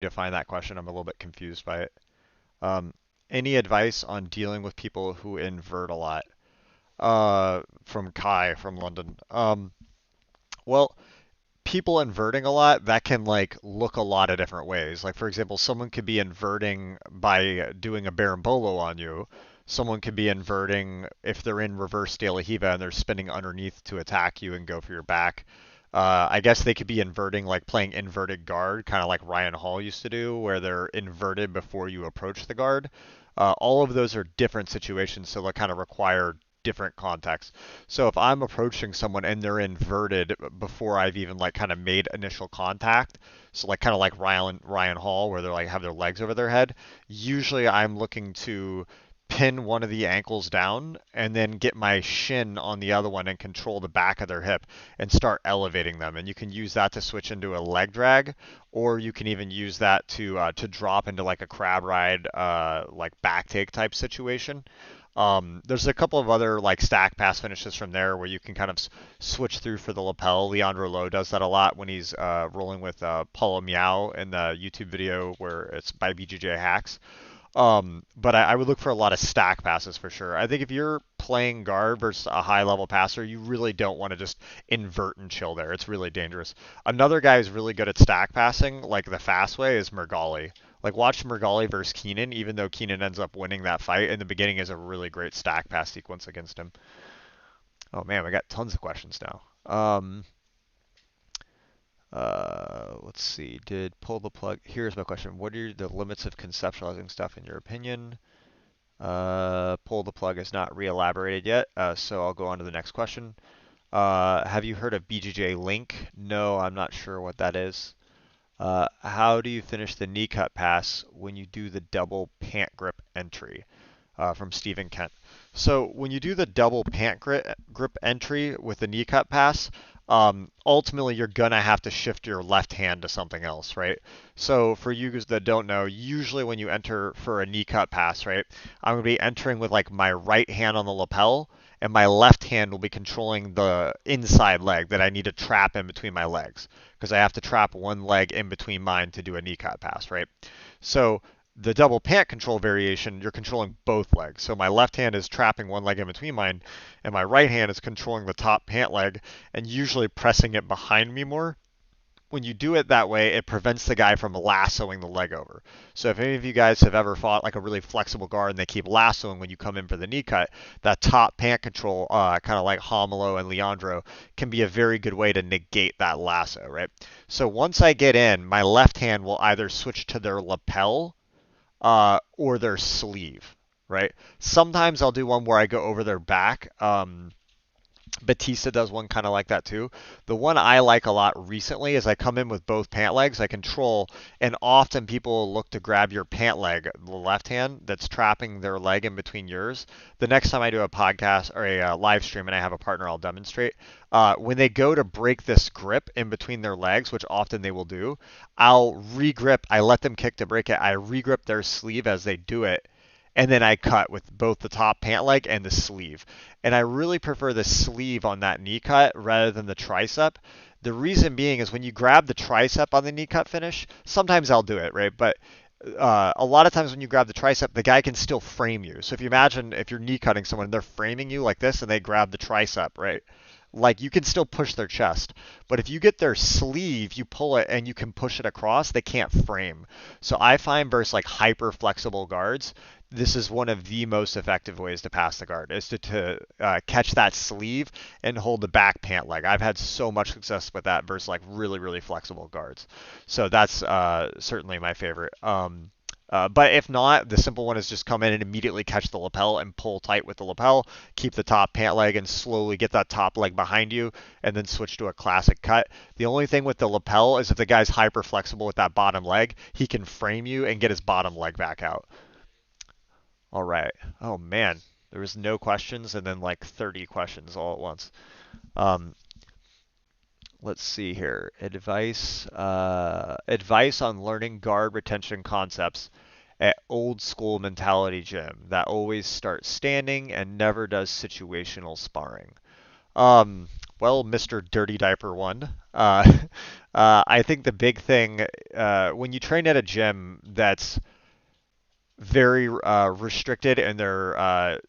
Define that question. I'm a little bit confused by it. Um, any advice on dealing with people who invert a lot? From Kai from London. Well, people inverting a lot, that can like look a lot of different ways. Like for example, someone could be inverting by doing a berimbolo on you. Someone could be inverting if they're in reverse De La Hiva and they're spinning underneath to attack you and go for your back. I guess they could be inverting like playing inverted guard, kind of like Ryan Hall used to do, where they're inverted before you approach the guard. All of those are different situations, so they kind of require different context. So if I'm approaching someone and they're inverted before I've even like kind of made initial contact, so like kind of like Ryan Hall where they're like have their legs over their head, usually I'm looking to pin one of the ankles down and then get my shin on the other one and control the back of their hip and start elevating them. And you can use that to switch into a leg drag, or you can even use that to drop into like a crab ride, like back take type situation. There's a couple of other like stack pass finishes from there where you can kind of switch through for the lapel. Leandro Lowe does that a lot when he's rolling with Paulo Meow in the YouTube video where it's by BJJ Hacks. But I would look for a lot of stack passes for sure. I think if you're playing guard versus a high level passer, you really don't want to just invert and chill there. It's really dangerous. Another guy who's really good at stack passing, like the fast way, is Mergali. Like watch Mergali versus Keenan, even though Keenan ends up winning that fight in the beginning, is a really great stack pass sequence against him. Oh man, we got tons of questions now. Let's see. Did pull the plug? Here's my question. What are the limits of conceptualizing stuff in your opinion? Pull the plug is not re-elaborated yet, so I'll go on to the next question. Have you heard of BJJ Link? No, I'm not sure what that is. How do you finish the knee cut pass when you do the double pant grip entry? From Stephen Kent. So when you do the double pant grip entry with the knee cut pass, ultimately you're gonna have to shift your left hand to something else, right? So for you guys that don't know, usually when you enter for a knee cut pass, right, I'm gonna be entering with like my right hand on the lapel, and my left hand will be controlling the inside leg that I need to trap in between my legs because I have to trap one leg in between mine to do a knee cut pass, right? So the double pant control variation, you're controlling both legs. So my left hand is trapping one leg in between mine, and my right hand is controlling the top pant leg and usually pressing it behind me more. When you do it that way, it prevents the guy from lassoing the leg over. So if any of you guys have ever fought like a really flexible guard and they keep lassoing when you come in for the knee cut, that top pant control, kind of like Homolo and Leandro, can be a very good way to negate that lasso, right? So once I get in, my left hand will either switch to their lapel or their sleeve, right? Sometimes I'll do one where I go over their back. Batista does one kind of like that too. The one I like a lot recently is I come in with both pant legs, I control, and often people look to grab your pant leg, the left hand that's trapping their leg in between yours. The next time I do a podcast or a live stream and I have a partner, I'll demonstrate. When they go to break this grip in between their legs, which often they will do, I'll regrip. I let them kick to break it. I regrip their sleeve as they do it, and then I cut with both the top pant leg and the sleeve. And I really prefer the sleeve on that knee cut rather than the tricep. The reason being is when you grab the tricep on the knee cut finish, sometimes I'll do it, right? But a lot of times when you grab the tricep, the guy can still frame you. So if you imagine if you're knee cutting someone and they're framing you like this and they grab the tricep, right? Like you can still push their chest. But if you get their sleeve, you pull it and you can push it across, they can't frame. So I find versus like hyper flexible guards, this is one of the most effective ways to pass the guard is to catch that sleeve and hold the back pant leg. I've had so much success with that versus like really flexible guards. So that's certainly my favorite. But if not, the simple one is just come in and immediately catch the lapel and pull tight with the lapel, keep the top pant leg and slowly get that top leg behind you and then switch to a classic cut. The only thing with the lapel is if the guy's hyper flexible with that bottom leg, he can frame you and get his bottom leg back out. All right. Oh man, there was no questions and then like 30 questions all at once. Um, let's see here. Advice on learning guard retention concepts at old school mentality gym that always starts standing and never does situational sparring. Um, Well, Mr. Dirty Diaper One, I think the big thing when you train at a gym that's very restricted in their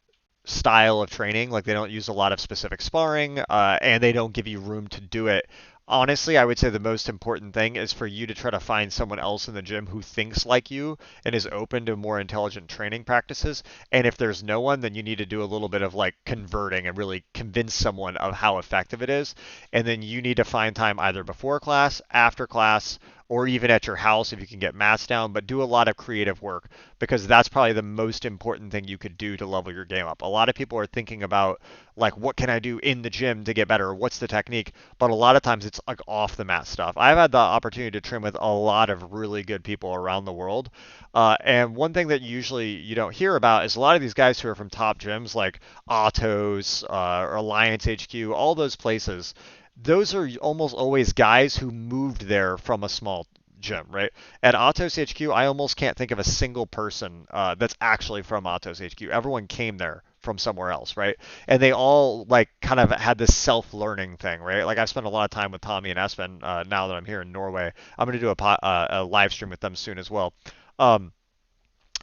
style of training. Like they don't use a lot of specific sparring, and they don't give you room to do it. Honestly, I would say the most important thing is for you to try to find someone else in the gym who thinks like you and is open to more intelligent training practices. And if there's no one, then you need to do a little bit of like converting and really convince someone of how effective it is. And then you need to find time either before class, after class, or even at your house if you can get mats down, but do a lot of creative work because that's probably the most important thing you could do to level your game up. A lot of people are thinking about like what can I do in the gym to get better? What's the technique? But a lot of times it's like off the mat stuff. I've had the opportunity to train with a lot of really good people around the world. And one thing that usually you don't hear about is a lot of these guys who are from top gyms like Autos or Alliance HQ, all those places. Those are almost always guys who moved there from a small gym, right? At Atos HQ, I almost can't think of a single person that's actually from Atos HQ. Everyone came there from somewhere else, right? And they all like kind of had this self-learning thing, right? Like I've spent a lot of time with Tommy and Espen now that I'm here in Norway. I'm going to do a live stream with them soon as well. Um,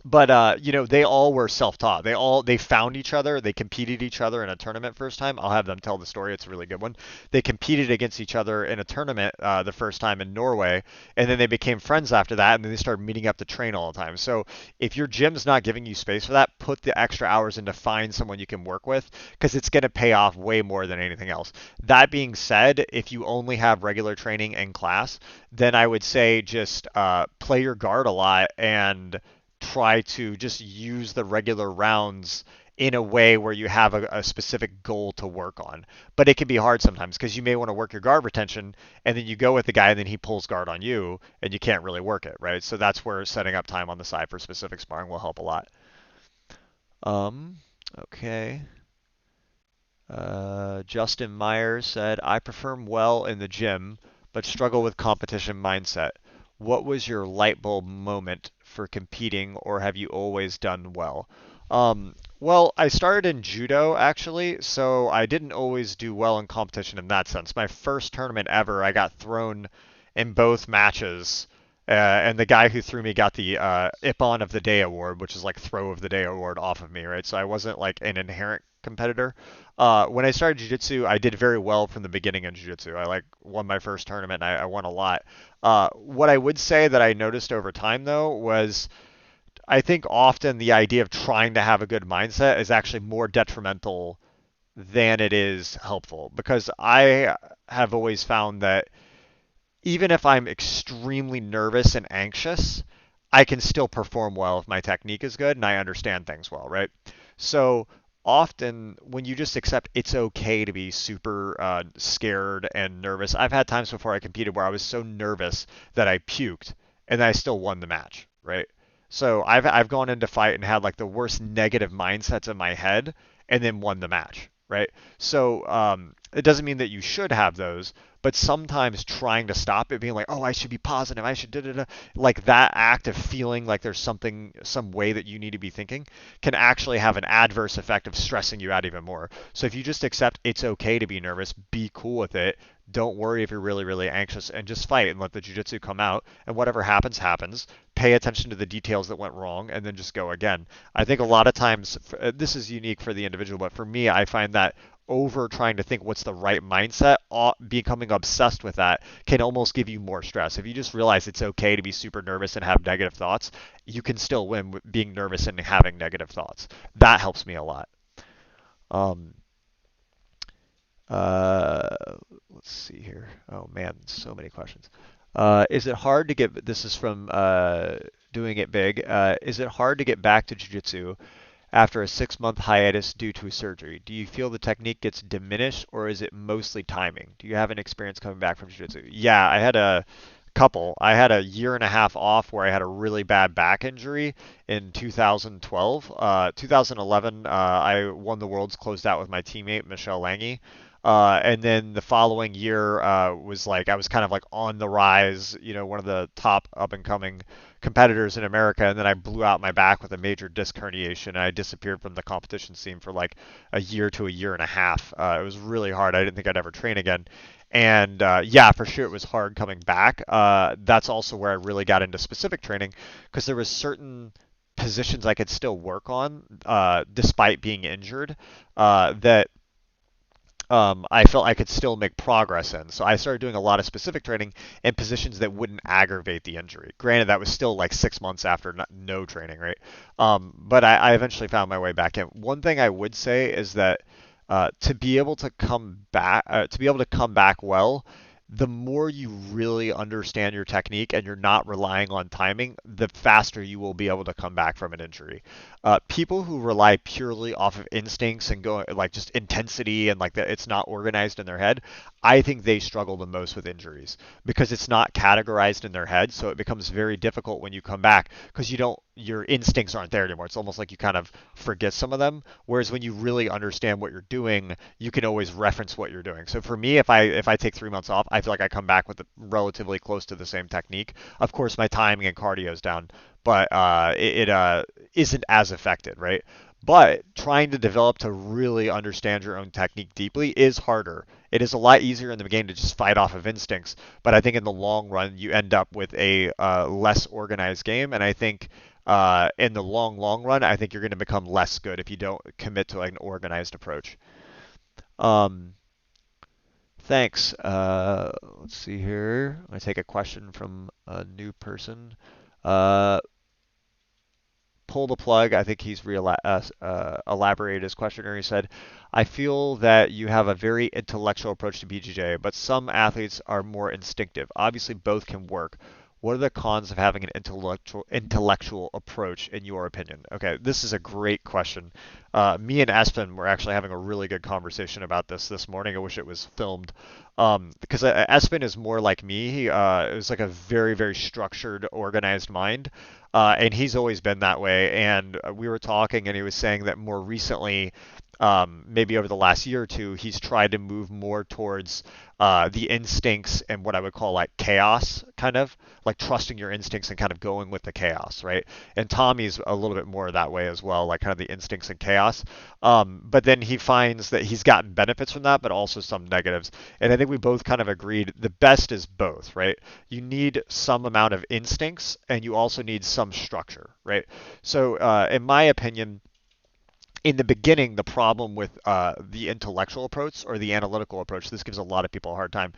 but you know, they all were self-taught. They found each other. They competed each other in a tournament first time. I'll have them tell the story. It's a really good one. They competed against each other in a tournament the first time in Norway, and then they became friends after that. And then they started meeting up to train all the time. So if your gym's not giving you space for that, put the extra hours in to find someone you can work with because it's going to pay off way more than anything else. That being said, if you only have regular training and class, then I would say just play your guard a lot and try to just use the regular rounds in a way where you have a specific goal to work on. But it can be hard sometimes because you may want to work your guard retention and then you go with the guy and then he pulls guard on you and you can't really work it, right? So that's where setting up time on the side for specific sparring will help a lot. Um, okay. Justin Myers said, I perform well in the gym, but struggle with competition mindset. What was your light bulb moment for competing, or have you always done well? Well, I started in judo actually, so I didn't always do well in competition in that sense. My first tournament ever, I got thrown in both matches, and the guy who threw me got the Ippon of the Day award, which is like throw of the day award off of me, right? So I wasn't like an inherent competitor. When I started jiu-jitsu, I did very well from the beginning in jiu-jitsu. I like won my first tournament and I won a lot. What I would say that I noticed over time though was I think often the idea of trying to have a good mindset is actually more detrimental than it is helpful because I have always found that even if I'm extremely nervous and anxious, I can still perform well if my technique is good and I understand things well, right? So often when you just accept it's okay to be super scared and nervous, I've had times before I competed where I was so nervous that I puked and I still won the match, right? So I've gone into fight and had like the worst negative mindsets in my head and then won the match, right? So it doesn't mean that you should have those, but sometimes trying to stop it, being like, oh, I should be positive, I should da da da, like that act of feeling like there's something, some way that you need to be thinking, can actually have an adverse effect of stressing you out even more. So if you just accept it's okay to be nervous, be cool with it. Don't worry if you're really, really anxious and just fight and let the jujitsu come out. And whatever happens, happens. Pay attention to the details that went wrong and then just go again. I think a lot of times, this is unique for the individual, but for me, I find that over trying to think what's the right mindset, becoming obsessed with that can almost give you more stress. If you just realize it's okay to be super nervous and have negative thoughts, you can still win with being nervous and having negative thoughts. That helps me a lot. Um, uh, let's see here. Oh man, so many questions. Is it hard to get? This is from doing it big. Is it hard to get back to jiu-jitsu after a 6 month hiatus due to surgery? Do you feel the technique gets diminished or is it mostly timing? Do you have an experience coming back from jiu-jitsu? Yeah, I had a couple. I had a year and a half off where I had a really bad back injury in 2012. 2011, I won the Worlds closed out with my teammate Michelle Lange. And then the following year was like I was kind of like on the rise, you know, one of the top up and coming competitors in America, and then I blew out my back with a major disc herniation, and I disappeared from the competition scene for like a year to a year and a half. It was really hard. I didn't think I'd ever train again. And yeah, for sure it was hard coming back. That's also where I really got into specific training because there was certain positions I could still work on despite being injured that I felt I could still make progress in. So I started doing a lot of specific training in positions that wouldn't aggravate the injury. Granted, that was still like 6 months after no training, right? But I eventually found my way back in. One thing I would say is that to be able to come back well, the more you really understand your technique and you're not relying on timing, the faster you will be able to come back from an injury. People who rely purely off of instincts and go like just intensity and like that, it's not organized in their head. I think they struggle the most with injuries because it's not categorized in their head. So it becomes very difficult when you come back because your instincts aren't there anymore. It's almost like you kind of forget some of them. Whereas when you really understand what you're doing, you can always reference what you're doing. So for me, if I take 3 months off, I feel like I come back with relatively close to the same technique. Of course, my timing and cardio is down, but it isn't as affected, right? But trying to develop to really understand your own technique deeply is harder. It is a lot easier in the beginning to just fight off of instincts, but I think in the long run you end up with a less organized game, and I think in the long run, I think you're going to become less good if you don't commit to like an organized approach. Um, Thanks. Let's see here. I'm gonna take a question from a new person. Uh, Pull the plug. I think he's elaborated his question, or he said, "I feel that you have a very intellectual approach to BJJ, but some athletes are more instinctive. Obviously, both can work. What are the cons of having an intellectual approach, in your opinion?" Okay, this is a great question. Me and Espen were actually having a really good conversation about this morning. I wish it was filmed, because Espen is more like me. He is like a very structured, organized mind, and he's always been that way. And we were talking, and he was saying that more recently, maybe over the last year or two, he's tried to move more towards the instincts and what I would call like chaos, kind of like trusting your instincts and kind of going with the chaos, right? And Tommy's a little bit more that way as well, like kind of the instincts and chaos. But then he finds that he's gotten benefits from that, but also some negatives. And I think we both kind of agreed the best is both, right? You need some amount of instincts and you also need some structure, right? So, in my opinion, in the beginning, the problem with the intellectual approach or the analytical approach, this gives a lot of people a hard time,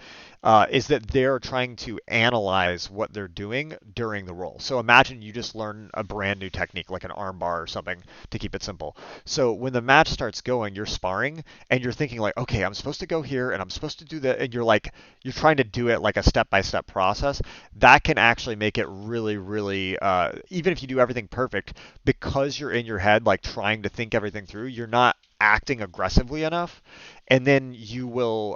is that they're trying to analyze what they're doing during the roll. So imagine you just learn a brand new technique, like an arm bar or something, to keep it simple. So when the match starts going, you're sparring and you're thinking like, okay, I'm supposed to go here and I'm supposed to do that, and you're trying to do it like a step-by-step process. That can actually make it really, even if you do everything perfect, because you're in your head, like trying to think everything through, you're not acting aggressively enough, and then you will.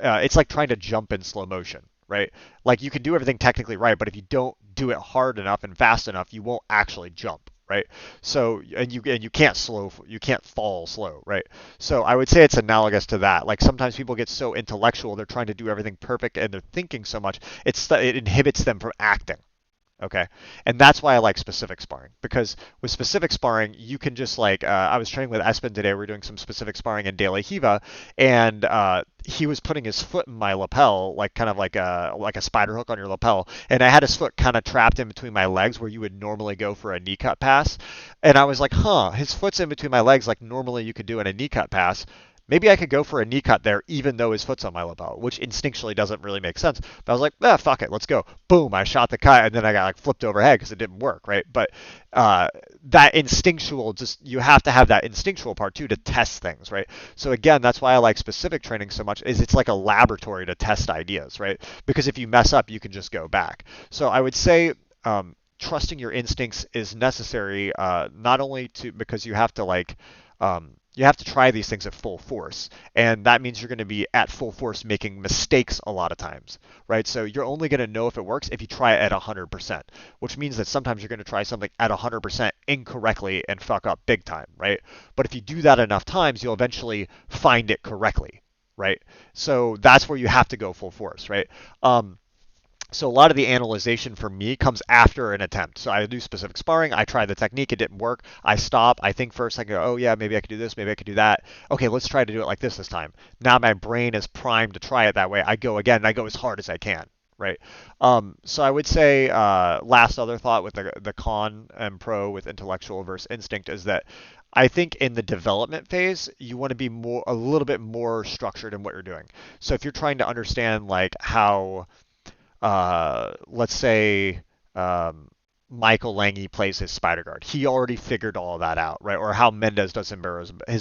It's like trying to jump in slow motion, right? Like you can do everything technically right, but if you don't do it hard enough and fast enough, you won't actually jump, right? So and you can't you can't fall slow, right? So I would say it's analogous to that. Like sometimes people get so intellectual, they're trying to do everything perfect and they're thinking so much, it inhibits them from acting. Okay. And that's why I like specific sparring, because with specific sparring, you can just like, I was training with Espen today. We are doing some specific sparring in De La Hiva, and he was putting his foot in my lapel, like kind of like a spider hook on your lapel. And I had his foot kind of trapped in between my legs where you would normally go for a knee cut pass. And I was like, huh, his foot's in between my legs like normally you could do in a knee cut pass. Maybe I could go for a knee cut there, even though his foot's on my lapel, which instinctually doesn't really make sense. But I was like, fuck it, let's go. Boom, I shot the cut, and then I got like flipped overhead because it didn't work, right? But that instinctual, just you have to have that instinctual part too to test things, right? So again, that's why I like specific training so much. Is it's like a laboratory to test ideas, right? Because if you mess up, you can just go back. So I would say. Trusting your instincts is necessary, not only to because you have to try these things at full force, and that means you're going to be at full force making mistakes a lot of times, right? So you're only going to know if it works if you try it at 100%, which means that sometimes you're going to try something at 100% incorrectly and fuck up big time, right? But if you do that enough times, you'll eventually find it correctly, right? So that's where you have to go full force, right? So a lot of the analyzation for me comes after an attempt. So I do specific sparring. I try the technique. It didn't work. I stop. I think first. I go, oh yeah, maybe I could do this. Maybe I could do that. Okay, let's try to do it like this time. Now my brain is primed to try it that way. I go again, and I go as hard as I can. Right. So I would say last other thought with the con and pro with intellectual versus instinct is that I think in the development phase you want to be a little bit more structured in what you're doing. So if you're trying to understand like how let's say um, Michael Lange plays his spider guard. He already figured all of that out, right? Or how Mendez does his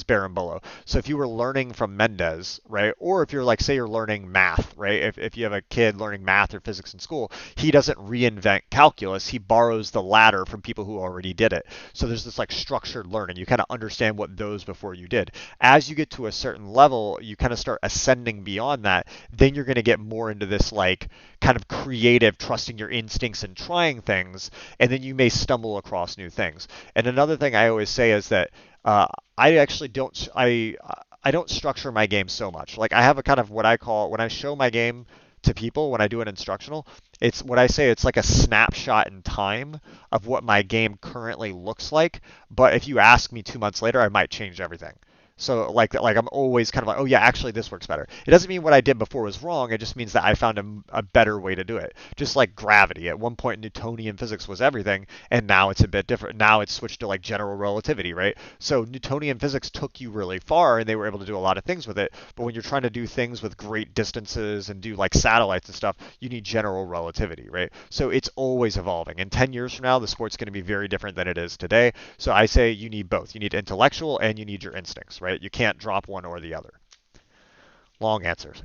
Berimbolo. So if you were learning from Mendez, right? Or if you're like, say you're learning math, right? If you have a kid learning math or physics in school, he doesn't reinvent calculus. He borrows the ladder from people who already did it. So there's this like structured learning. You kind of understand what those before you did. As you get to a certain level, you kind of start ascending beyond that. Then you're going to get more into this like kind of creative, trusting your instincts and trying things, and then you may stumble across new things. And another thing I always say is that uh, I actually I don't structure my game so much. Like I have a kind of what I call when I show my game to people when I do an instructional, it's what I say it's like a snapshot in time of what my game currently looks like. But if you ask me 2 months later, I might change everything. So like I'm always kind of like, oh yeah, actually this works better. It doesn't mean what I did before was wrong. It just means that I found a better way to do it. Just like gravity. At one point, Newtonian physics was everything, and now it's a bit different. Now it's switched to like general relativity, right? So Newtonian physics took you really far, and they were able to do a lot of things with it. But when you're trying to do things with great distances and do like satellites and stuff, you need general relativity, right? So it's always evolving. And 10 years from now, the sport's going to be very different than it is today. So I say you need both. You need intellectual and you need your instincts, right? You can't drop one or the other. Long answers.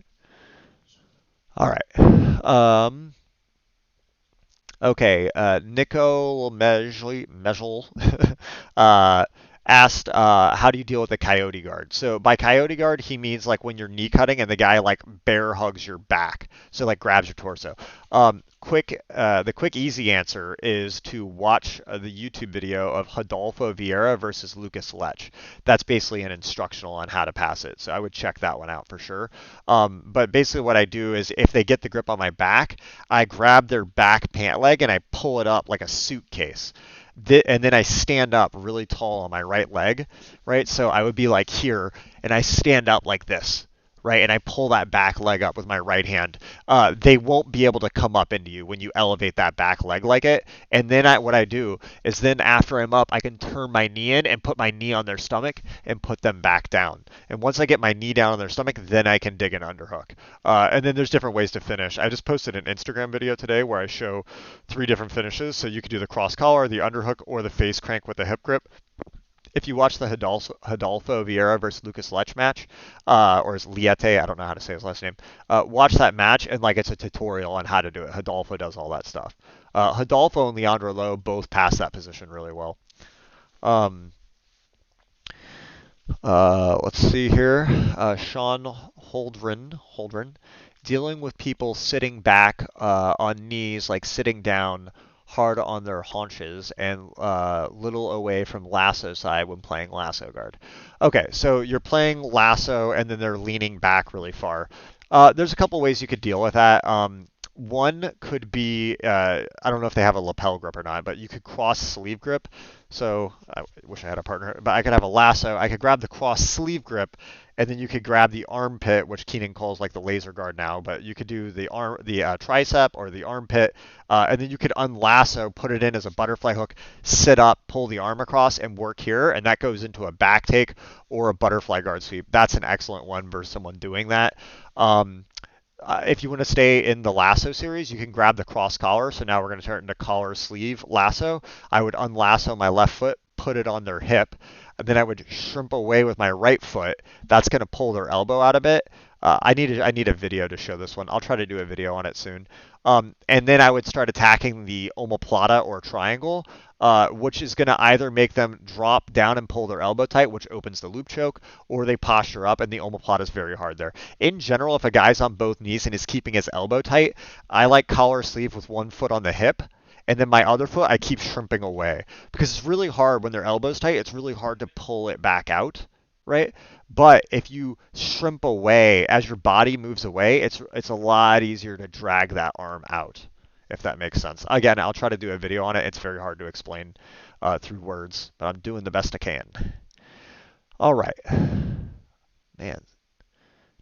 All right. Okay. Nico Mejl uh, asked, how do you deal with the coyote guard? So by coyote guard, he means like when you're knee cutting and the guy like bear hugs your back, so like grabs your torso. The quick easy answer is to watch the YouTube video of Rodolfo Vieira versus Lucas Lech. That's basically an instructional on how to pass it. So I would check that one out for sure. But basically what I do is if they get the grip on my back, I grab their back pant leg and I pull it up like a suitcase. And then I stand up really tall on my right leg, right? So I would be like here, and I stand up like this, right? And I pull that back leg up with my right hand. They won't be able to come up into you when you elevate that back leg like it. And then what I do is then after I'm up, I can turn my knee in and put my knee on their stomach and put them back down. And once I get my knee down on their stomach, then I can dig an underhook. And then there's different ways to finish. I just posted an Instagram video today where I show 3 different finishes. So you could do the cross collar, the underhook, or the face crank with the hip grip. If you watch the Rodolfo Vieira versus Lucas Lech match, or is Liete, I don't know how to say his last name, watch that match and like it's a tutorial on how to do it. Rodolfo does all that stuff. Rodolfo and Leandro Lowe both pass that position really well. Um, let's see here. Sean Holdren, dealing with people sitting back on knees, like sitting down hard on their haunches and little away from lasso side when playing lasso guard. Okay, so you're playing lasso and then they're leaning back really far. There's a couple ways you could deal with that. One could be, I don't know if they have a lapel grip or not, but you could cross sleeve grip. So I wish I had a partner, but I could have a lasso. I could grab the cross sleeve grip, and then you could grab the armpit, which Keenan calls like the laser guard now. But you could do the tricep or the armpit, and then you could unlasso, put it in as a butterfly hook, sit up, pull the arm across, and work here, and that goes into a back take or a butterfly guard sweep. That's an excellent one versus someone doing that. If you want to stay in the lasso series, you can grab the cross collar. So now we're going to turn it into collar sleeve lasso. I would unlasso my left foot, put it on their hip, and then I would shrimp away with my right foot. That's going to pull their elbow out a bit. I need a video to show this one. I'll try to do a video on it soon. And then I would start attacking the omoplata or triangle, which is going to either make them drop down and pull their elbow tight, which opens the loop choke, or they posture up, and the omoplata is very hard there. In general, if a guy's on both knees and is keeping his elbow tight, I like collar sleeve with one foot on the hip, and then my other foot I keep shrimping away because it's really hard when their elbow's tight. It's really hard to pull it back out, right? But if you shrimp away as your body moves away, it's a lot easier to drag that arm out. if that makes sense. Again, I'll try to do a video on it. It's very hard to explain through words, but I'm doing the best I can. All right. Man,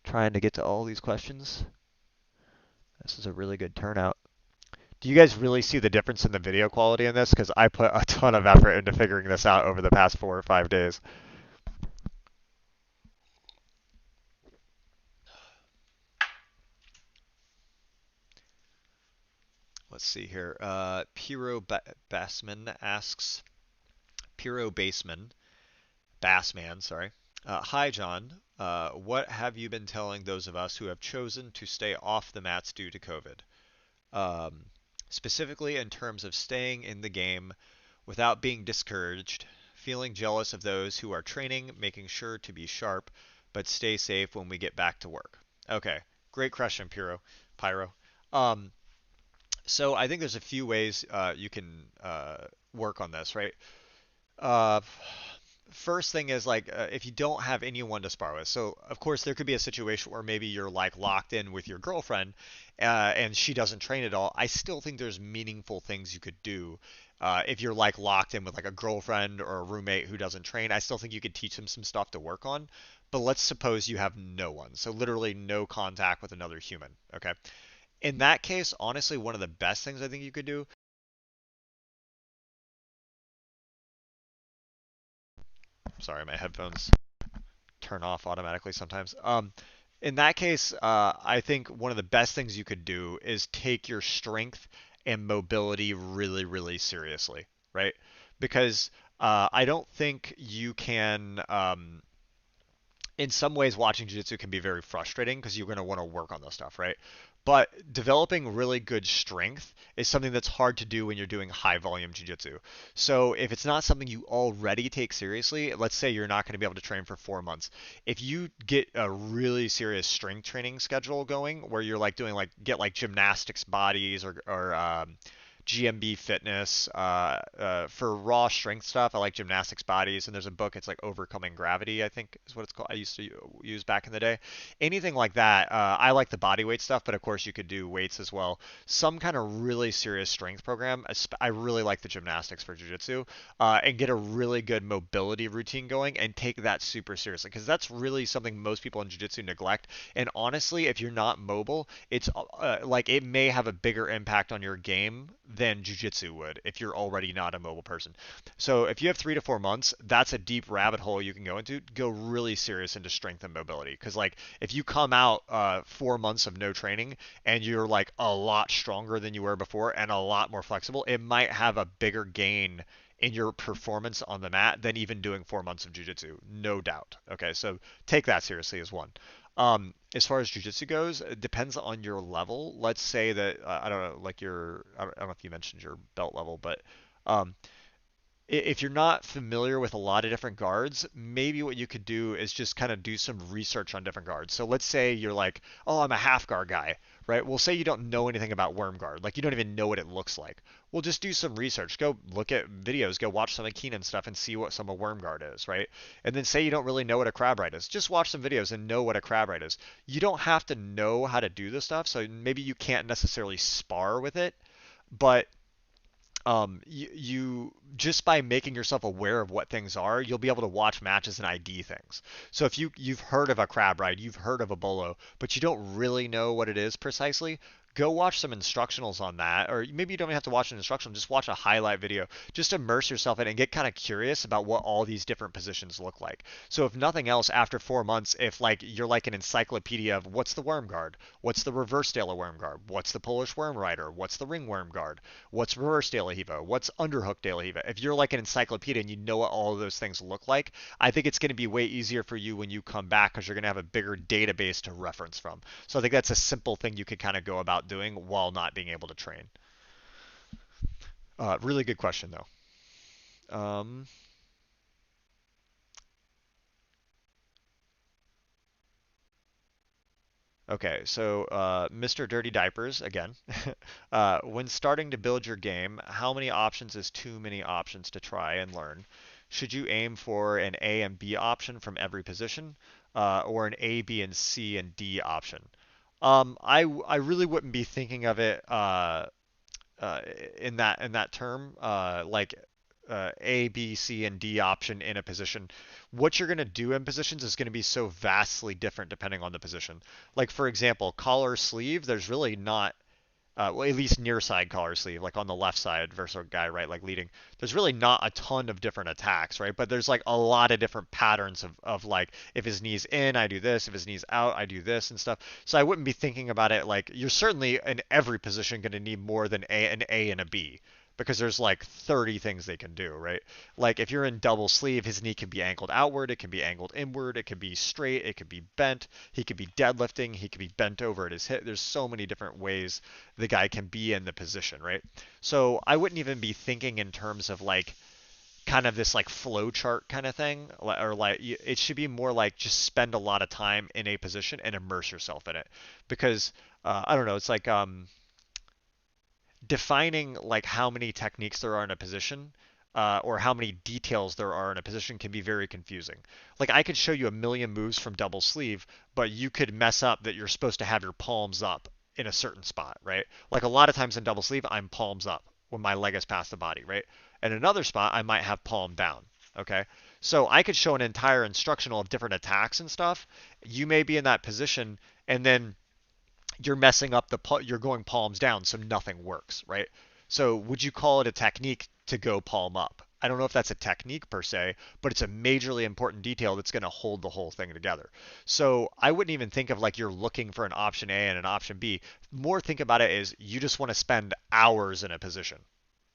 trying to get to all these questions. This is a really good turnout. Do you guys really see the difference in the video quality in this? Because I put a ton of effort into figuring this out over the past 4 or 5 days. Let's see here. Bassman asks, Piro Bassman, sorry. Hi, John. What have you been telling those of us who have chosen to stay off the mats due to COVID? Um, Specifically in terms of staying in the game without being discouraged, feeling jealous of those who are training, making sure to be sharp, but stay safe when we get back to work. Okay, great question, Pyro. Um, so I think there's a few ways you can work on this, right? Uh, First thing is like if you don't have anyone to spar with. So of course there could be a situation where maybe you're like locked in with your girlfriend and she doesn't train at all. I still think there's meaningful things you could do. If you're like locked in with like a girlfriend or a roommate who doesn't train, I still think you could teach them some stuff to work on. But let's suppose you have no one, so literally no contact with another human. Okay. In that case, honestly, one of the best things I think you could do. Sorry, my headphones turn off automatically sometimes. In that case, I think one of the best things you could do is take your strength and mobility really, really seriously, right? Because I don't think you can. In some ways, watching jiu-jitsu can be very frustrating because you're going to want to work on this stuff, right? But developing really good strength is something that's hard to do when you're doing high volume jiu-jitsu. So if it's not something you already take seriously, let's say you're not going to be able to train for 4 months. If you get a really serious strength training schedule going where you're like doing like get like gymnastics bodies or GMB fitness. For raw strength stuff, I like gymnastics bodies, and there's a book. It's like Overcoming Gravity, I think is what it's called. I used to use back in the day. Anything like that. I like the body weight stuff, but of course you could do weights as well. Some kind of really serious strength program. I really like the gymnastics for jiu-jitsu, and get a really good mobility routine going, and take that super seriously because that's really something most people in jiu-jitsu neglect. And honestly, if you're not mobile, it's like it may have a bigger impact on your game than jiu-jitsu would if you're already not a mobile person. So if you have 3 to 4 months, that's a deep rabbit hole you can go into. Go really serious into strength and mobility because like if you come out 4 months of no training and you're like a lot stronger than you were before and a lot more flexible, it might have a bigger gain in your performance on the mat than even doing 4 months of jiu-jitsu, no doubt. Okay, so take that seriously as one. As far as jujitsu goes, it depends on your level. Let's say that I don't know, like I don't know if you mentioned your belt level, but um, if you're not familiar with a lot of different guards, maybe what you could do is just kind of do some research on different guards. So let's say you're like, oh, I'm a half guard guy, right? Well, say you don't know anything about worm guard, like you don't even know what it looks like. Well, just do some research. Go look at videos, go watch some of Keenan stuff and see what some of worm guard is, right? And then say you don't really know what a crab ride is. Just watch some videos and know what a crab ride is. You don't have to know how to do this stuff, so maybe you can't necessarily spar with it, but you just by making yourself aware of what things are, you'll be able to watch matches and ID things. So if you've heard of a crab ride, you've heard of a bolo, but you don't really know what it is precisely, go watch some instructionals on that, or maybe you don't even have to watch an instructional, just watch a highlight video. Just immerse yourself in it and get kind of curious about what all these different positions look like. So if nothing else, after 4 months, if like you're like an encyclopedia of what's the worm guard, what's the reverse tail of worm guard, what's the Polish worm rider, what's the ring worm guard, what's reverse De La Hiva, what's underhook De La Hiva. If you're like an encyclopedia and you know what all of those things look like, I think it's going to be way easier for you when you come back because you're going to have a bigger database to reference from. So I think that's a simple thing you could kind of go about doing while not being able to train. Really good question though. Okay, so Mr. Dirty Diapers again. When starting to build your game, how many options is too many options to try and learn? Should you aim for an A and B option from every position, or an A, B, and C and D option? I really wouldn't be thinking of it uh, in that term, like A, B, C, and D option in a position. What you're going to do in positions is going to be so vastly different depending on the position. Like for example, collar sleeve, there's really not well, at least near side collar sleeve, like on the left side versus a guy right, like leading. There's really not a ton of different attacks, right? But there's like a lot of different patterns of like if his knee's in, I do this. If his knee's out, I do this and stuff. So I wouldn't be thinking about it like you're certainly in every position going to need more than an A and a B because there's like 30 things they can do, right? Like if you're in double sleeve, his knee can be angled outward, it can be angled inward, it can be straight, it could be bent, he could be deadlifting, he could be bent over at his hip. There's so many different ways the guy can be in the position, right? So I wouldn't even be thinking in terms of like kind of this like flow chart kind of thing, or like it should be more like just spend a lot of time in a position and immerse yourself in it, because I don't know, it's like defining like how many techniques there are in a position or how many details there are in a position can be very confusing. Like I could show you a million moves from double sleeve, but you could mess up that you're supposed to have your palms up in a certain spot, right? Like a lot of times in double sleeve, I'm palms up when my leg is past the body, right? And another spot, I might have palm down. Okay. So I could show an entire instructional of different attacks and stuff. You may be in that position, and then you're messing up you're going palms down, so nothing works, right? So would you call it a technique to go palm up? I don't know if that's a technique per se, but it's a majorly important detail that's going to hold the whole thing together. So I wouldn't even think of like you're looking for an option A and an option B. More think about it as you just want to spend hours in a position,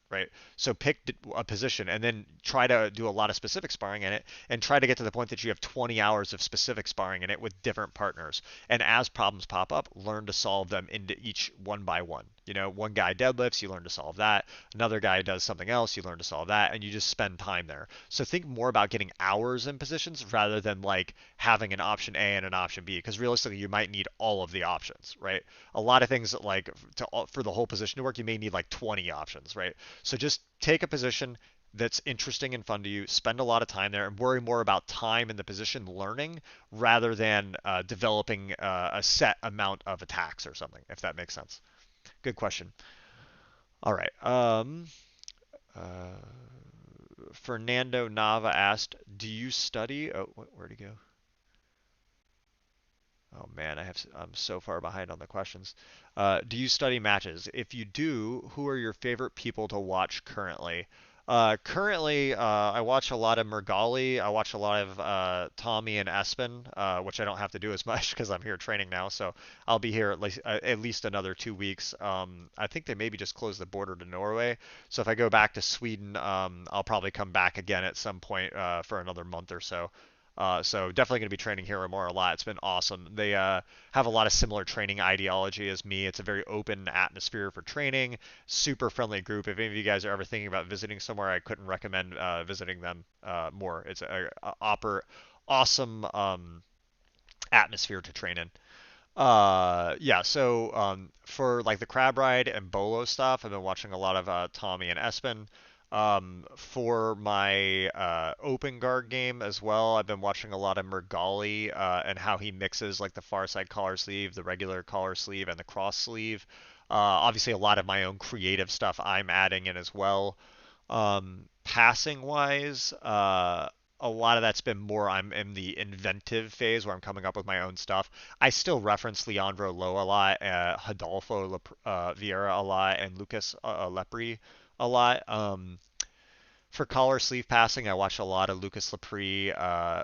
right? So pick a position and then try to do a lot of specific sparring in it and try to get to the point that you have 20 hours of specific sparring in it with different partners. And as problems pop up, learn to solve them into each one by one. You know, one guy deadlifts, you learn to solve that. Another guy does something else, you learn to solve that, and you just spend time there. So think more about getting hours in positions rather than like having an option A and an option B, because realistically you might need all of the options, right? A lot of things like for the whole position to work, you may need like 20 options, right? So just take a position that's interesting and fun to you, spend a lot of time there, and worry more about time in the position learning rather than developing a set amount of attacks or something, if that makes sense. Good question. All right. Uh, Fernando Nava asked, "Do you study?" Oh, where'd he go? Oh man, I'm so far behind on the questions. Do you study matches? If you do, who are your favorite people to watch currently? Currently, I watch a lot of Mergali. I watch a lot of Tommy and Espen, which I don't have to do as much because I'm here training now. So I'll be here at least another 2 weeks. I think they maybe just closed the border to Norway. So if I go back to Sweden, I'll probably come back again at some point for another month or so. So definitely going to be training Hero more a lot. It's been awesome. They have a lot of similar training ideology as me. It's a very open atmosphere for training, super friendly group. If any of you guys are ever thinking about visiting somewhere, I couldn't recommend visiting them more. It's a awesome atmosphere to train in. Yeah, so for like the crab ride and bolo stuff, I've been watching a lot of Tommy and Espen. For my open guard game as well, I've been watching a lot of Mergali and how he mixes like the far side collar sleeve, the regular collar sleeve, and the cross sleeve. Obviously, a lot of my own creative stuff I'm adding in as well. Passing wise, a lot of that's been more I'm in the inventive phase where I'm coming up with my own stuff. I still reference Leandro Lo a lot, Hidalgo Vieira a lot, and Lucas Lepri a lot. For collar sleeve passing, I watch a lot of Lucas Lepri.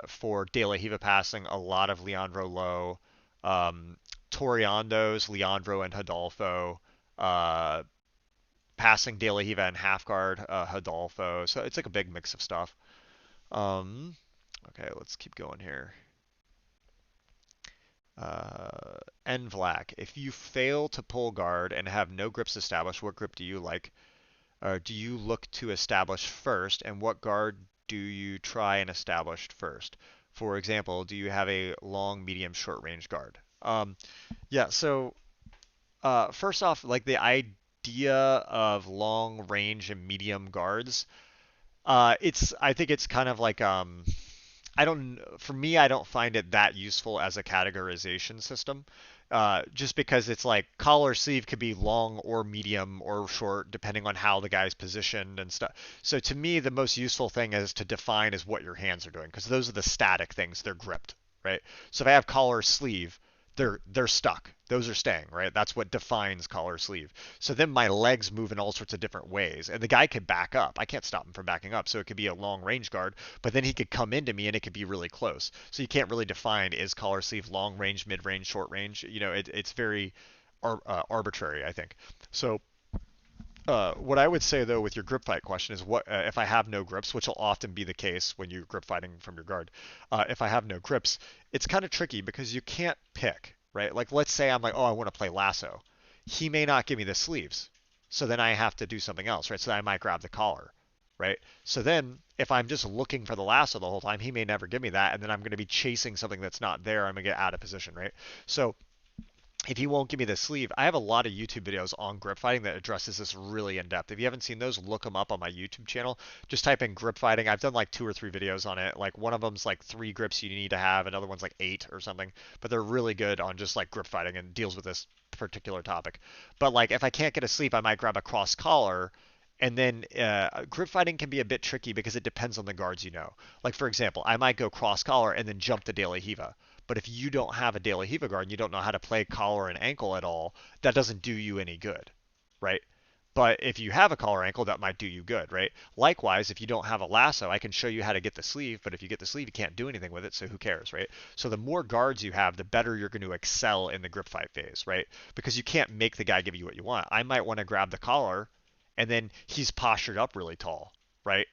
For De La Hiva passing, a lot of Leandro Lo. Um, Toriando's Leandro and Hidalgo. Uh, Passing De La Hiva and half guard Hidalgo. So it's like a big mix of stuff. Um, okay, let's keep going here. Envlac, if you fail to pull guard and have no grips established, what grip do you like? Do you look to establish first, and what guard do you try and establish first? For example, do you have a long, medium, short range guard? Yeah, so first off, like the idea of long range and medium guards, I think it's kind of like I don't for me I don't find it that useful as a categorization system just because it's like collar sleeve could be long or medium or short depending on how the guy's positioned and stuff. So to me, the most useful thing is to define is what your hands are doing because those are the static things. They're gripped, right? So if I have collar sleeve, they're stuck. Those are staying, right? That's what defines collar sleeve. So then my legs move in all sorts of different ways, and the guy could back up. I can't stop him from backing up, so it could be a long range guard, but then he could come into me and it could be really close. So you can't really define is collar sleeve long range, mid range, short range. It's very arbitrary, I think. So what I would say though with your grip fight question is what if I have no grips, which will often be the case when you're grip fighting from your guard. If I have no grips, it's kind of tricky because you can't pick, right? Like let's say I'm like, oh, I want to play lasso. He may not give me the sleeves, so then I have to do something else, right? So I might grab the collar, right? So then if I'm just looking for the lasso the whole time, he may never give me that, and then I'm going to be chasing something that's not there. I'm going to get out of position, right? So if he won't give me the sleeve, I have a lot of YouTube videos on grip fighting that addresses this really in depth. If you haven't seen those, look them up on my YouTube channel. Just type in grip fighting. I've done like 2 or 3 videos on it. Like one of them's like 3 grips you need to have, another one's like 8 or something. But they're really good on just like grip fighting and deals with this particular topic. But like if I can't get a sleeve, I might grab a cross collar. And then grip fighting can be a bit tricky because it depends on the guards you know. Like for example, I might go cross collar and then jump to De La Hiva. But if you don't have a De La Hiva guard and you don't know how to play collar and ankle at all, that doesn't do you any good, right? But if you have a collar ankle, that might do you good, right? Likewise, if you don't have a lasso, I can show you how to get the sleeve, but if you get the sleeve, you can't do anything with it, so who cares, right? So the more guards you have, the better you're going to excel in the grip fight phase, right? Because you can't make the guy give you what you want. I might want to grab the collar, and then he's postured up really tall, right?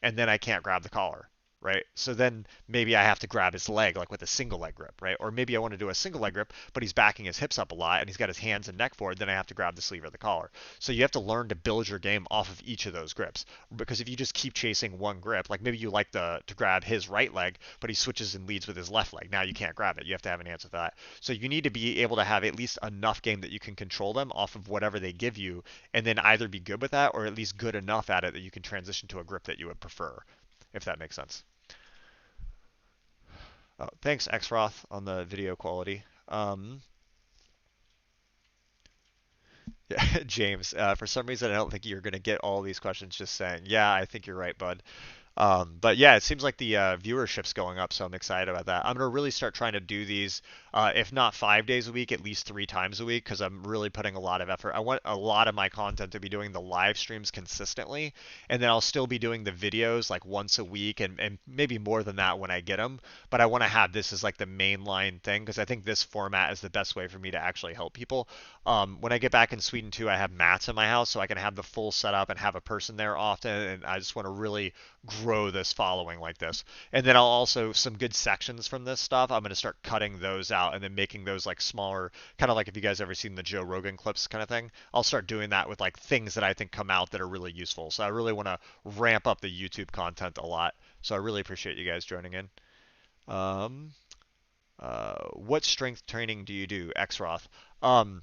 And then I can't grab the collar, right? So then maybe I have to grab his leg like with a single leg grip, right? Or maybe I want to do a single leg grip, but he's backing his hips up a lot and he's got his hands and neck forward, then I have to grab the sleeve or the collar. So you have to learn to build your game off of each of those grips. Because if you just keep chasing one grip, like maybe you like to grab his right leg, but he switches and leads with his left leg. Now you can't grab it. You have to have an answer for that. So you need to be able to have at least enough game that you can control them off of whatever they give you, and then either be good with that or at least good enough at it that you can transition to a grip that you would prefer, if that makes sense. Oh, thanks, Xroth, on the video quality. Yeah, James, for some reason, I don't think you're going to get all these questions just saying, yeah, I think you're right, bud. But yeah, it seems like the viewership's going up, so I'm excited about that. I'm gonna really start trying to do these, if not 5 days a week, at least 3 times a week, because I'm really putting a lot of effort. I want a lot of my content to be doing the live streams consistently, and then I'll still be doing the videos like once a week, and maybe more than that when I get them. But I want to have this as like the mainline thing, because I think this format is the best way for me to actually help people. When I get back in Sweden too, I have mats in my house, so I can have the full setup and have a person there often, and I just want to really grow this following like this. And then I'll also some good sections from this stuff. I'm going to start cutting those out and then making those like smaller, kind of like if you guys ever seen the Joe Rogan clips kind of thing. I'll start doing that with like things that I think come out that are really useful. So I really want to ramp up the YouTube content a lot. So I really appreciate you guys joining in. Um, what strength training do you do, Xroth? Um,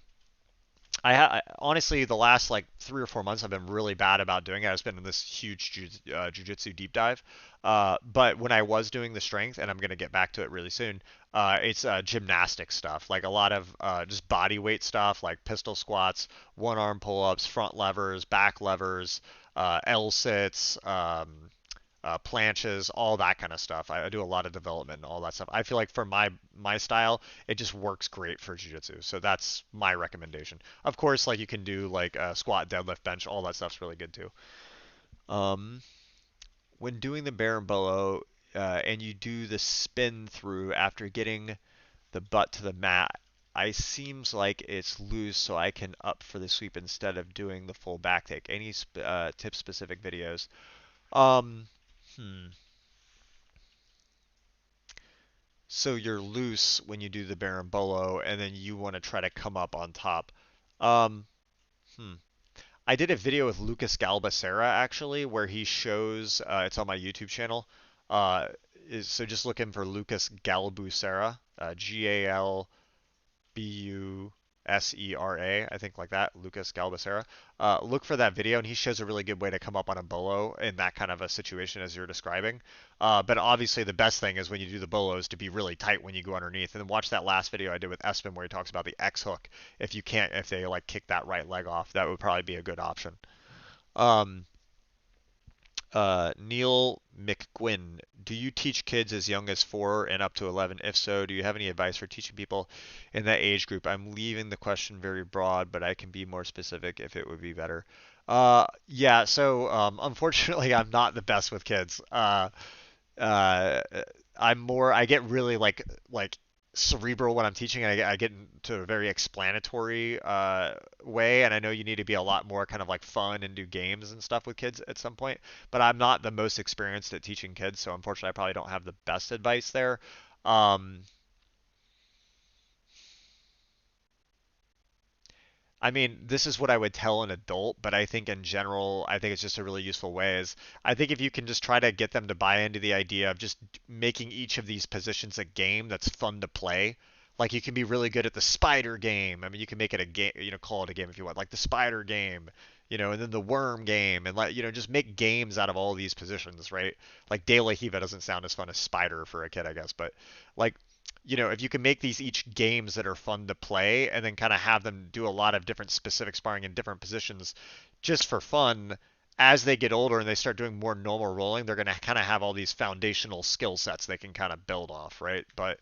honestly the last like 3 or 4 months I've been really bad about doing it. I've been in this huge jujitsu deep dive. But when I was doing the strength, and I'm gonna get back to it really soon, it's gymnastic stuff, like a lot of just body weight stuff, like pistol squats, one arm pull-ups, front levers, back levers, L sits, planches, all that kind of stuff. I do a lot of development and all that stuff. I feel like for my style, it just works great for jiu-jitsu. So that's my recommendation. Of course, like you can do like squat, deadlift, bench, all that stuff's really good too. Um, when doing the bear and below, and you do the spin through after getting the butt to the mat, I seems like it's loose, so I can up for the sweep instead of doing the full back take. Any tip specific videos? Um, hmm. So you're loose when you do the berimbolo, and then you want to try to come up on top. Um, hmm. I did a video with Lucas Galbacera actually, where he shows. It's on my YouTube channel. Uh, so just looking for Lucas Galbucera, Galbucera. Sera, I think like that, Lucas Galbacera. Look for that video, and he shows a really good way to come up on a bolo in that kind of a situation as you're describing. But obviously, the best thing is when you do the bolos to be really tight when you go underneath. And then watch that last video I did with Espen where he talks about the X hook. If they like kick that right leg off, that would probably be a good option. Um, Neil McGuinn, do you teach kids as young as 4 and up to 11? If so, do you have any advice for teaching people in that age group? I'm leaving the question very broad, but I can be more specific if it would be better. Yeah, so unfortunately, I'm not the best with kids. Uh, I get really like cerebral when I'm teaching. I get into a very explanatory way, and I know you need to be a lot more kind of like fun and do games and stuff with kids at some point. But I'm not the most experienced at teaching kids, so unfortunately, I probably don't have the best advice there. Um, I mean, this is what I would tell an adult, but I think in general, I think it's just a really useful way is I think if you can just try to get them to buy into the idea of just making each of these positions a game that's fun to play. Like you can be really good at the spider game. I mean, you can make it a game, call it a game if you want, like the spider game, and then the worm game, and like, just make games out of all these positions, right? Like De La Hiva doesn't sound as fun as spider for a kid, I guess, but like if you can make these each games that are fun to play and then kind of have them do a lot of different specific sparring in different positions just for fun, as they get older and they start doing more normal rolling, they're going to kind of have all these foundational skill sets they can kind of build off, right? But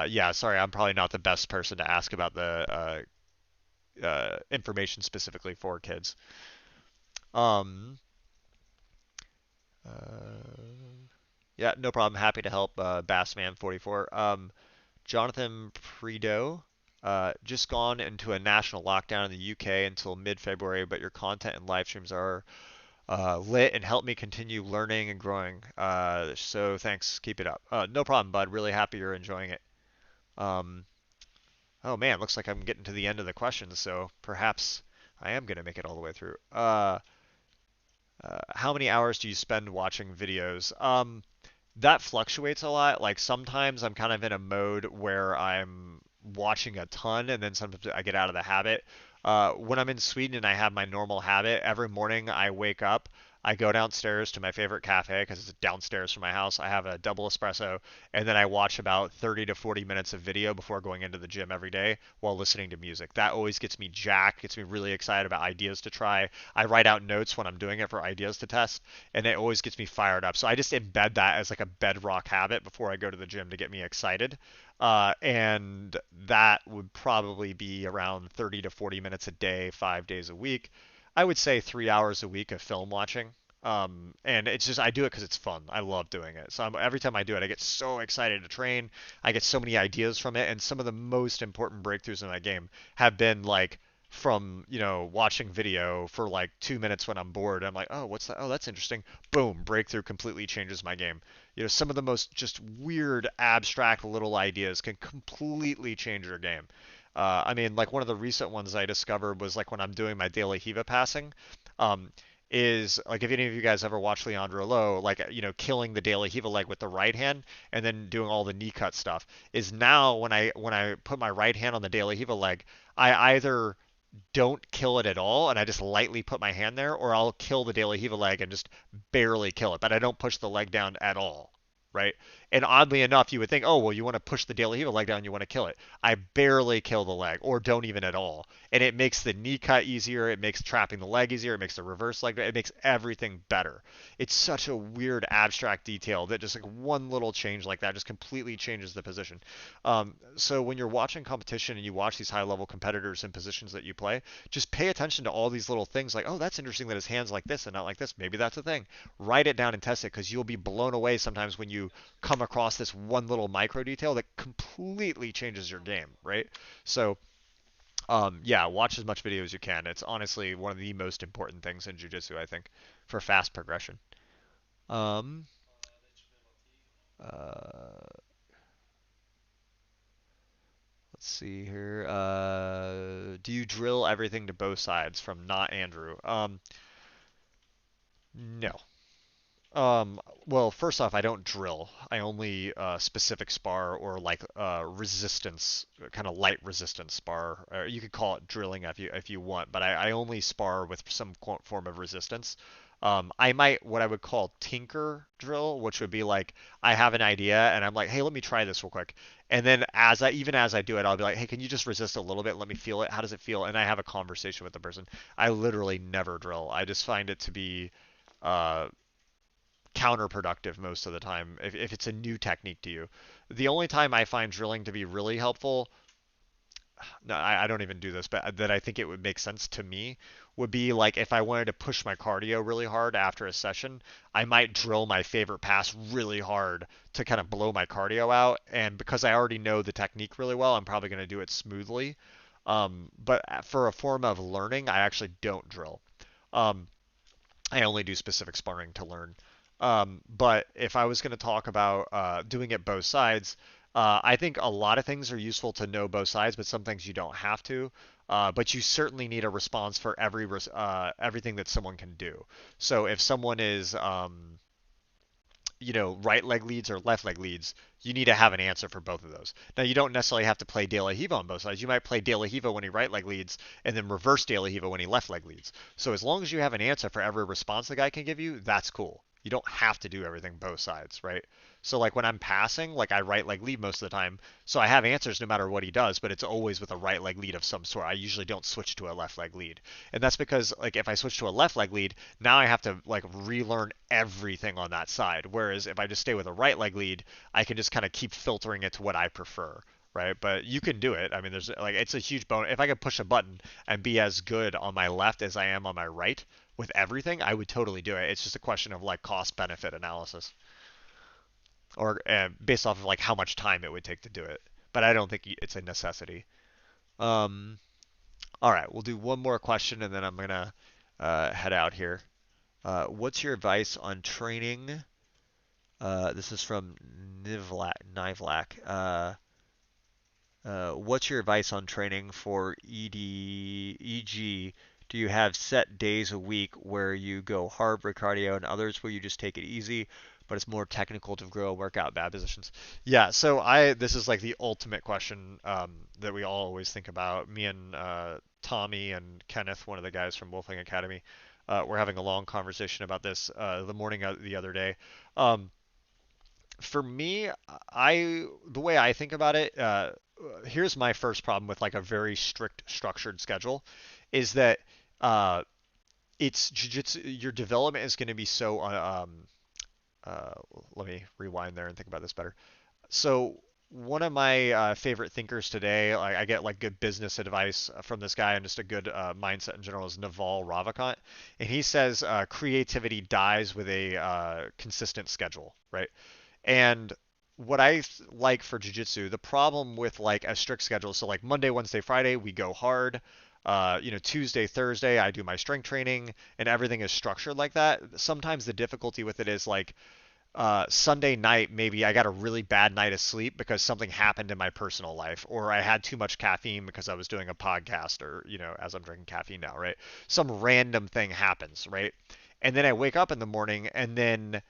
yeah, sorry, I'm probably not the best person to ask about the information specifically for kids. Um, uh, yeah, no problem. Happy to help, Bassman44. Jonathan Prideaux, just gone into a national lockdown in the UK until mid-February, but your content and live streams are lit and help me continue learning and growing. So thanks. Keep it up. No problem, bud. Really happy you're enjoying it. Um, oh man, looks like I'm getting to the end of the questions, so perhaps I am going to make it all the way through. How many hours do you spend watching videos? That fluctuates a lot. Like sometimes I'm kind of in a mode where I'm watching a ton, and then sometimes I get out of the habit. When I'm in Sweden and I have my normal habit, every morning I wake up, I go downstairs to my favorite cafe because it's downstairs from my house. I have a double espresso, and then I watch about 30 to 40 minutes of video before going into the gym every day while listening to music. That always gets me jacked, gets me really excited about ideas to try. I write out notes when I'm doing it for ideas to test, and it always gets me fired up. So I just embed that as like a bedrock habit before I go to the gym to get me excited. And that would probably be around 30 to 40 minutes a day, 5 days a week. I would say 3 hours a week of film watching. And it's just I do it because it's fun. I love doing it. So every time I do it, I get so excited to train. I get so many ideas from it, and some of the most important breakthroughs in that game have been like from watching video for like 2 minutes when I'm bored. I'm like, oh, what's that? Oh, that's interesting. Boom, breakthrough completely changes my game. Some of the most just weird, abstract little ideas can completely change your game. I mean, like one of the recent ones I discovered was like when I'm doing my daily Hiva passing. Um, is like if any of you guys ever watch Leandro Lowe, like killing the daily Hiva leg with the right hand and then doing all the knee cut stuff is now when I put my right hand on the daily Hiva leg, I either don't kill it at all and I just lightly put my hand there, or I'll kill the De La Hiva leg and just barely kill it, but I don't push the leg down at all. Right? And oddly enough, you would think, oh, well, you want to push the De La Hiva leg down, you want to kill it. I barely kill the leg, or don't even at all. And it makes the knee cut easier. It makes trapping the leg easier. It makes the reverse leg, it makes everything better. It's such a weird abstract detail that just like one little change like that just completely changes the position. So when you're watching competition and you watch these high level competitors in positions that you play, just pay attention to all these little things like, oh, that's interesting that his hand's like this and not like this. Maybe that's a thing. Write it down and test it because you'll be blown away sometimes when you come across this one little micro detail that completely changes your game, right? So, yeah, watch as much video as you can. It's honestly one of the most important things in jiu-jitsu, I think, for fast progression. Um, uh, let's see here. Do you drill everything to both sides from not Andrew? No. Well, first off, I don't drill. I only specific spar or like resistance, kind of light resistance spar. You could call it drilling if you want, but I only spar with some form of resistance. I might what I would call tinker drill, which would be like I have an idea and I'm like, hey, let me try this real quick. And then as I do it, I'll be like, hey, can you just resist a little bit? Let me feel it. How does it feel? And I have a conversation with the person. I literally never drill. I just find it to be uh, counterproductive most of the time if it's a new technique to you. The only time I find drilling to be really helpful, no, I don't even do this, but that I think it would make sense to me would be like if I wanted to push my cardio really hard after a session, I might drill my favorite pass really hard to kind of blow my cardio out. And because I already know the technique really well, I'm probably going to do it smoothly. But for a form of learning, I actually don't drill. Um, I only do specific sparring to learn. But if I was going to talk about doing it both sides, I think a lot of things are useful to know both sides, but some things you don't have to. But you certainly need a response for everything that someone can do. So if someone is right leg leads or left leg leads, you need to have an answer for both of those. Now, you don't necessarily have to play De La Hiva on both sides. You might play De La Hiva when he right leg leads and then reverse De La Hiva when he left leg leads. So as long as you have an answer for every response the guy can give you, that's cool. You don't have to do everything both sides, right? So like when I'm passing, like I right leg lead most of the time, so I have answers no matter what he does, but it's always with a right leg lead of some sort. I usually don't switch to a left leg lead. And that's because like if I switch to a left leg lead, now I have to like relearn everything on that side. Whereas if I just stay with a right leg lead, I can just kind of keep filtering it to what I prefer, right? But you can do it. I mean, there's like it's a huge bonus. If I could push a button and be as good on my left as I am on my right with everything, I would totally do it. It's just a question of like cost benefit analysis or based off of like how much time it would take to do it. But I don't think it's a necessity. Um, all right, we'll do one more question and then I'm gonna head out here. What's your advice on training? This is from Nivlak. What's your advice on training for e.g., do you have set days a week where you go hard for cardio and others where you just take it easy, but it's more technical to grow workout bad positions? Yeah, so this is like the ultimate question that we all always think about. Me and Tommy and Kenneth, one of the guys from Wolfing Academy, we're having a long conversation about this the morning of the other day. Um, for me, the way I think about it, here's my first problem with like a very strict structured schedule, is that uh, it's jujitsu. Your development is going to be so. Uh, Let me rewind there and think about this better. So one of my favorite thinkers today, I get like good business advice from this guy and just a good mindset in general, is Naval Ravikant, and he says creativity dies with a consistent schedule, right? And what like for jujitsu, the problem with like a strict schedule, so like Monday, Wednesday, Friday, we go hard. Tuesday, Thursday, I do my strength training, and everything is structured like that. Sometimes the difficulty with it is like Sunday night, maybe I got a really bad night of sleep because something happened in my personal life, or I had too much caffeine because I was doing a podcast, or, as I'm drinking caffeine now, right? Some random thing happens, right? And then I wake up in the morning and then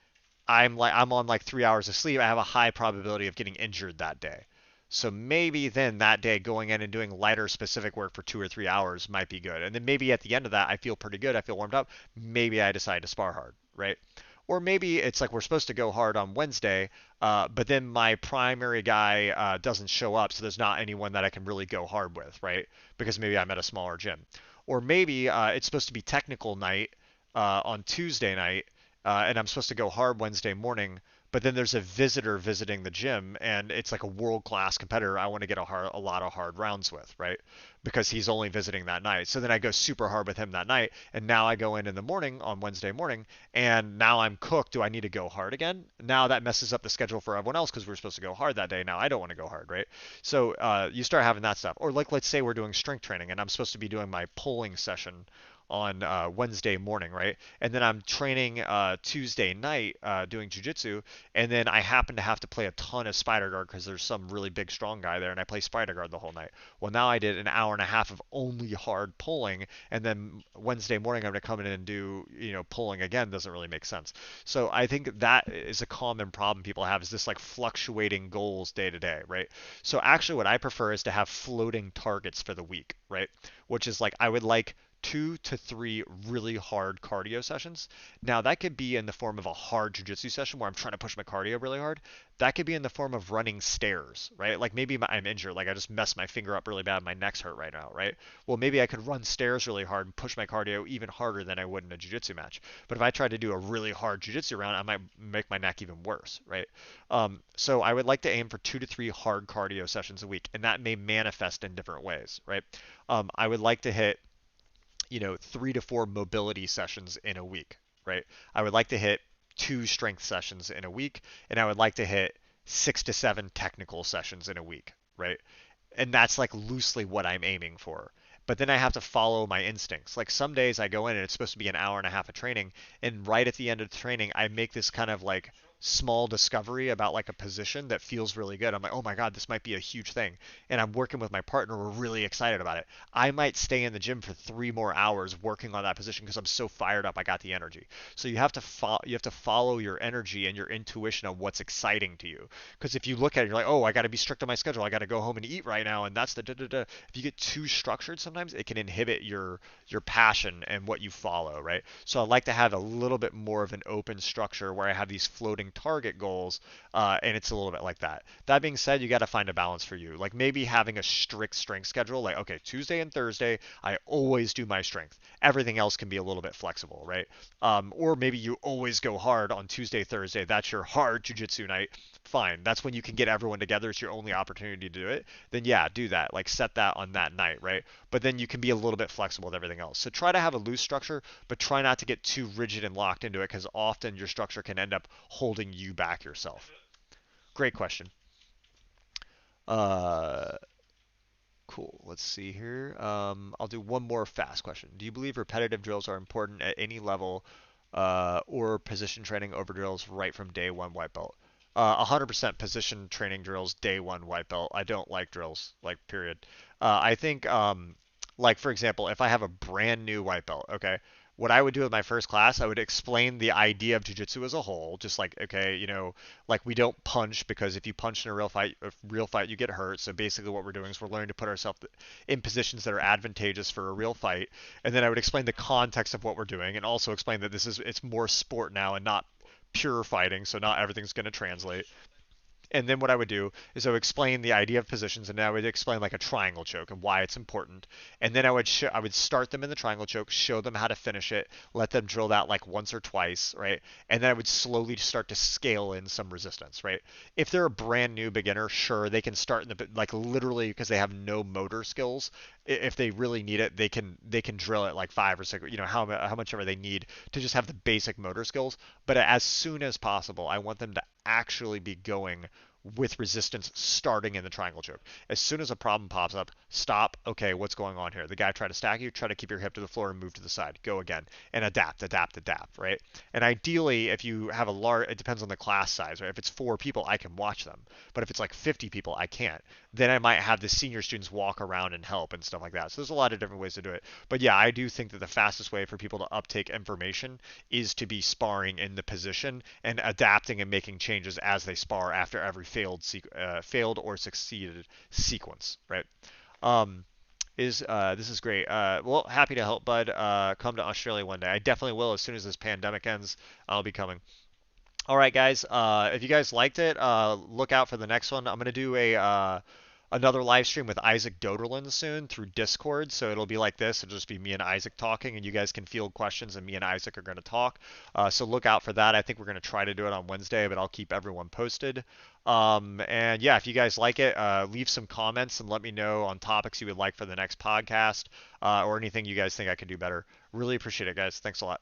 I'm on like 3 hours of sleep. I have a high probability of getting injured that day. So maybe then that day going in and doing lighter specific work for 2 or 3 hours might be good. And then maybe at the end of that, I feel pretty good. I feel warmed up. Maybe I decide to spar hard, right? Or maybe it's like we're supposed to go hard on Wednesday, but then my primary guy doesn't show up, so there's not anyone that I can really go hard with, right? Because maybe I'm at a smaller gym. Or maybe it's supposed to be technical night on Tuesday night, and I'm supposed to go hard Wednesday morning, but then there's a visitor visiting the gym, and it's like a world-class competitor I want to get a lot of hard rounds with, right? Because he's only visiting that night. So then I go super hard with him that night, and now I go in the morning on Wednesday morning, and now I'm cooked. Do I need to go hard again? Now that messes up the schedule for everyone else because we're supposed to go hard that day. Now I don't want to go hard, right? So you start having that stuff. Or like let's say we're doing strength training, and I'm supposed to be doing my pulling session on Wednesday morning, right? And then I'm training Tuesday night doing jujitsu, and then I happen to have to play a ton of spider guard because there's some really big strong guy there, and I play spider guard the whole night. Well, now I did an hour and a half of only hard pulling, and then Wednesday morning I'm going to come in and do pulling again. Doesn't really make sense. So I think that is a common problem people have, is this like fluctuating goals day to day, right? So actually what I prefer is to have floating targets for the week, right? Which is like I would like 2 to 3 really hard cardio sessions. Now that could be in the form of a hard jujitsu session where I'm trying to push my cardio really hard. That could be in the form of running stairs, right? Like maybe I'm injured, like I just messed my finger up really bad, my neck's hurt right now, right? Well, maybe I could run stairs really hard and push my cardio even harder than I would in a jiu-jitsu match. But if I tried to do a really hard jiu-jitsu round, I might make my neck even worse, right? So I would like to aim for 2 to 3 hard cardio sessions a week, and that may manifest in different ways, right? I would like to hit 3 to 4 mobility sessions in a week, right? I would like to hit 2 strength sessions in a week, and I would like to hit 6 to 7 technical sessions in a week, right? And that's like loosely what I'm aiming for. But then I have to follow my instincts. Like some days I go in and it's supposed to be an hour and a half of training, and right at the end of the training, I make this kind of like small discovery about like a position that feels really good. I'm like, oh my God, this might be a huge thing. And I'm working with my partner. We're really excited about it. I might stay in the gym for 3 more hours working on that position because I'm so fired up. I got the energy. So you have to follow your energy and your intuition on what's exciting to you. Because if you look at it, you're like, oh, I got to be strict on my schedule. I got to go home and eat right now, and that's the da da da. If you get too structured, sometimes it can inhibit your passion and what you follow, right? So I like to have a little bit more of an open structure where I have these floating target goals, and it's a little bit like that. That being said, you got to find a balance for you. Like maybe having a strict strength schedule, like okay, Tuesday and Thursday, I always do my strength. Everything else can be a little bit flexible, right? Or maybe you always go hard on Tuesday, Thursday. That's your hard jujitsu night. Fine. That's when you can get everyone together. It's your only opportunity to do it. Then yeah, do that. Like set that on that night, right? But then you can be a little bit flexible with everything else. So try to have a loose structure, but try not to get too rigid and locked into it because often your structure can end up holding you back yourself. Great question. Uh, Cool. Let's see here. I'll do one more fast question. Do you believe repetitive drills are important at any level, or position training over drills right from day one white belt? 100% position training drills day one white belt. I don't like drills, like period. I think, like for example, if I have a brand new white belt, okay, what I would do with my first class, I would explain the idea of jujitsu as a whole, just like okay, like we don't punch because if you punch in a real fight you get hurt. So basically what we're doing is we're learning to put ourselves in positions that are advantageous for a real fight. And then I would explain the context of what we're doing and also explain that it's more sport now and not pure fighting, so not everything's going to translate. And then what I would do is I would explain the idea of positions, and then I would explain like a triangle choke and why it's important. And then I would start them in the triangle choke, show them how to finish it, let them drill that like once or twice, right? And then I would slowly start to scale in some resistance, right? If they're a brand new beginner, sure, they can start in the like literally because they have no motor skills. If they really need it, they can drill it like 5 or 6, how much ever they need to just have the basic motor skills. But as soon as possible, I want them to actually be going with resistance starting in the triangle choke. As soon as a problem pops up, stop. Okay, what's going on here? The guy tried to stack you, try to keep your hip to the floor and move to the side. Go again and adapt, adapt, adapt, right? And ideally, if you have a large, it depends on the class size, right? If it's 4 people, I can watch them. But if it's like 50 people, I can't. Then I might have the senior students walk around and help and stuff like that. So there's a lot of different ways to do it. But yeah, I do think that the fastest way for people to uptake information is to be sparring in the position and adapting and making changes as they spar after every failed or succeeded sequence, right? Um, is This is great. Well, happy to help, bud. Come to Australia one day. I definitely will as soon as this pandemic ends. I'll be coming. All right, guys. If you guys liked it, look out for the next one. I'm gonna do a another live stream with Isaac Doderlin soon through Discord. So it'll be like this. It'll just be me and Isaac talking, and you guys can field questions, and me and Isaac are gonna talk. So look out for that. I think we're gonna try to do it on Wednesday, but I'll keep everyone posted. And yeah, if you guys like it, leave some comments and let me know on topics you would like for the next podcast, or anything you guys think I could do better. Really appreciate it, guys. Thanks a lot.